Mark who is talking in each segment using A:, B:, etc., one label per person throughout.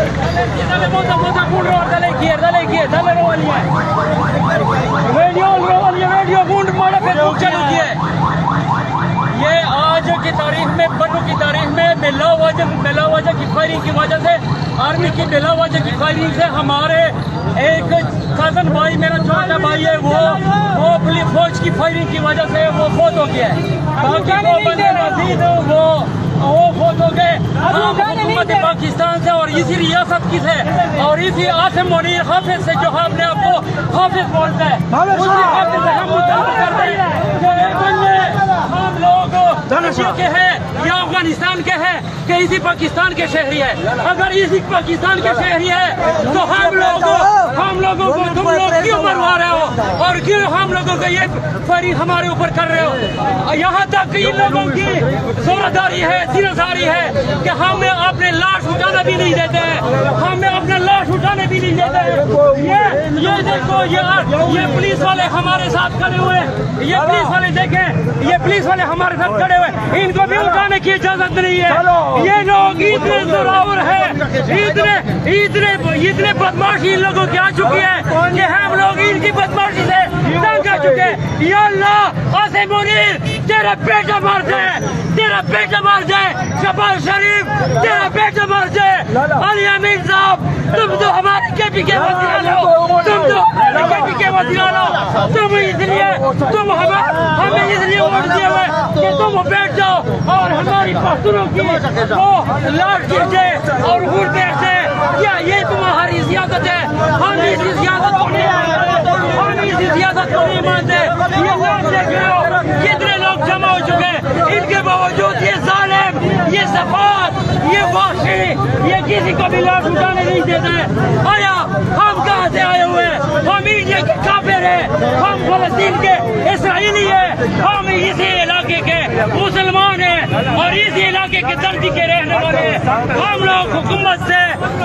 A: Dale monta punro, dale izquierda, dale rovalia. Video گونڈ ماڑا Facebook چلو کیا ہے. یہ آج کی تاریخ میں بنو کی تاریخ میں بلا وجہ کی فائرنگ کی وجہ سے آرمی کی بلا وجہ کی فائرنگ سے ہمارے ایک کزن بھائی میرا چھوٹا بھائی ہے وہ پولیس فوج کی فائرنگ کی وجہ سے وہ فوت ہو گیا ہے. باقی وہ بندے مزید وہ فوت ہو گئے. حکومت پاکستان سے اور اسی ریاست کی سے اور اسی عاصم منیر حافظ سے جو اپنے آپ کو حافظ بولتا ہے اسی حافظ سے ہم مطالبہ کرتے ہیں کہ ہم لوگ کے ہیں یا افغانستان کے ہیں کہ اسی پاکستان کے شہری ہے. اگر اسی پاکستان کے شہری ہے تو ہم لوگوں کو تم لوگ کیوں مروا رہے ہو اور کیوں ہم لوگوں کو یہ فائرنگ ہمارے اوپر کر رہے ہو. یہاں تک ان لوگوں کی زورداری ہے سیرساری ہے کہ ہمیں اپنے لاش اٹھانا بھی نہیں دیتے ہیں, ہمیں اپنا لاش اٹھانے بھی نہیں دیتے ہیں. یہ دیکھو یہ پولیس والے ہمارے ساتھ کھڑے ہوئے, یہ پولیس والے دیکھیں یہ پولیس والے ہمارے ساتھ کھڑے ہوئے, ان کو بھی اٹھانے کی اجازت نہیں ہے. یہ لوگ اتنے زوراور ہیں, اتنے بدماشی ان لوگوں کی آ چکی ہے کہ ہم لوگ ان کی بدماشی سے تنگ آ چکے ہیں. یا اللہ عاصم منیر تیرا بیٹا مر جائے, تیرا بیٹا مر جائے. شہباز شریف تیرا بیٹا مر جائے. علی امین صاحب تم تو ہمارے کے پی کے وزیر ہو, تم اس لیے ہمیں اس لیے ووٹ دیے ہوئے کہ تم بیٹھ جاؤ اور ہماری پختونوں کی وہ لاٹ کھینچے اور اڑتے سے. کیا یہ تمہاری سیاست ہے؟ ہم اسی سیاست کو نہیں مانتے. یہ لاٹ دیکھ رہے ہو کتنے لوگ جمع ہو چکے ہیں, ان کے باوجود یہ ظالم, یہ صفات, یہ وحشی یہ کسی کو بھی لاٹ اٹھانے نہیں دیتے ہیں. آیا ہم کہاں سے آئے ہوئے ہیں؟ ہم انڈیا کے کافر ہیں, ہم فلسطین کے اسرائیلی ہیں, ہم اسی علاقے کے مسلمان ہیں اور اسی علاقے کے دھرتی کے رہنے والے ہیں. ہم لوگ حکومت سے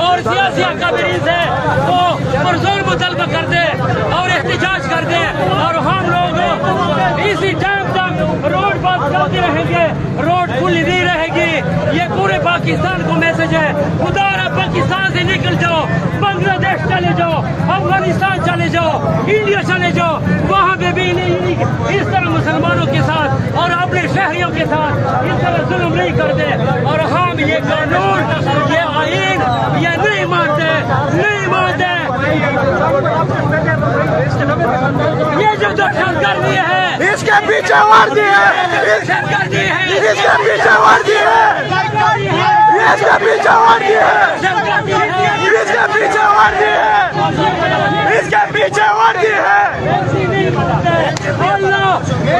A: اور سیاسی اکابرین سے وہ پرزور مطالبہ کرتے اور احتجاج کرتے اور ہم لوگ اسی ٹائم تک روڈ بند چلتے رہیں گے, روڈ کھلی نہیں رہے گی. یہ پورے پاکستان کو میسج ہے, خدا را پاکستان سے نکل جاؤ, بنگلہ دیش چلے جاؤ, افغانستان چلے جاؤ, انڈیا چلے جاؤ, وہاں پہ بھی اس طرح مسلمانوں کے ساتھ اور اپنے شہریوں کے ساتھ اس طرح ظلم نہیں کرتے. اور ہم یہ قانون یہ آئین یہ نہیں مانتے. یہ جو دہشت گردی ہے
B: اس کے پیچھے وردی ہے, اس کے پیچھے وردی ہے, اس کے پیچھے وردی ہے, اس کے پیچھے وردی ہے, اس کے پیچھے وردی ہے.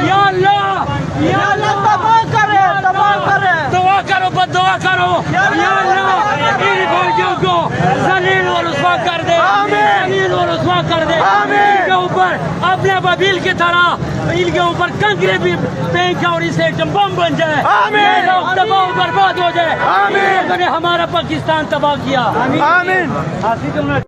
A: یا اللہ
B: تباہ کرے
A: دعا کرو, بد دعا کرو. یا اللہ ان فوجیوں کو ذلیل و رسوا کر دے, ذلیل و رسوا کر دے. ان کے اوپر اپنے بابیل کی طرح ان کے اوپر کنکری بھی پھینک اور اسے ایٹم بم بن جائے, لوگ تباہ و برباد ہو جائے. ہمارا پاکستان تباہ کیا.
B: آمین.